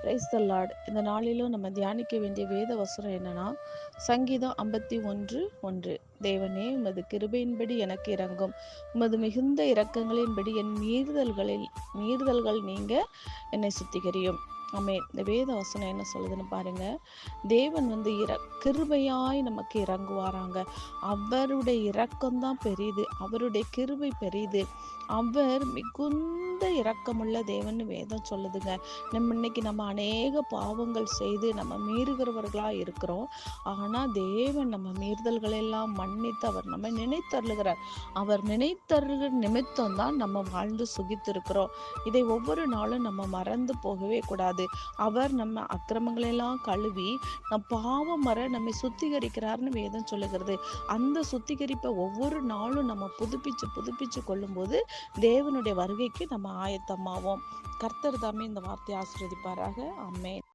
Praise the Lord. இந்த நாளிலும் நம்ம தியானிக்க வேண்டிய வேத வசனம் என்னன்னா, சங்கீதம் 51:1. தேவனே, உமது கிருபையின்படி எனக்கு இரங்கும், உமது மிகுந்த இரக்கங்களின்படி என் மீறுதல்கள் நீங்க என்னை சுத்திகரியும். ஆமென். இந்த வேத வசனம் என்ன சொல்லுதுன்னு பாருங்க. தேவன் வந்து கிருபையாய் நமக்கு இறங்குவாராங்க. அவருடைய இரக்கம்தான் பெரியது, அவருடைய கிருபை பெரியது. அவர் மிகுந்த இரக்கமுள்ள தேவன் வேதம் சொல்லுதுங்க. இன்னைக்கு நம்ம அநேக பாவங்கள் செய்து நம்ம மீறுகிறவர்களா இருக்கிறோம். ஆனா தேவன் நம்ம மீறுதல்கள் எல்லாம் மன்னித்து அவர் நம்ம நினைத்தருளுகிறார். அவர் நினைத்தருகிற நிமித்தம் தான் நம்ம வாழ்ந்து சுகித்திருக்கிறோம். இதை ஒவ்வொரு நாளும் நம்ம மறந்து போகவே கூடாது. அவர் நம்ம அக்கிரமங்களை எல்லாம் கழுவி நம் பாவம் வர நம்மை சுத்திகரிக்கிறார்னு வேதம் சொல்லுகிறது. அந்த சுத்திகரிப்பை ஒவ்வொரு நாளும் நம்ம புதுப்பிச்சு கொள்ளும்போது தேவனுடைய வருகைக்கு நம்ம ஆயத்தமாவோம். கர்த்தர் தாமே இந்த வார்த்தையை ஆசீர்வதிப்பாராக. ஆமென்.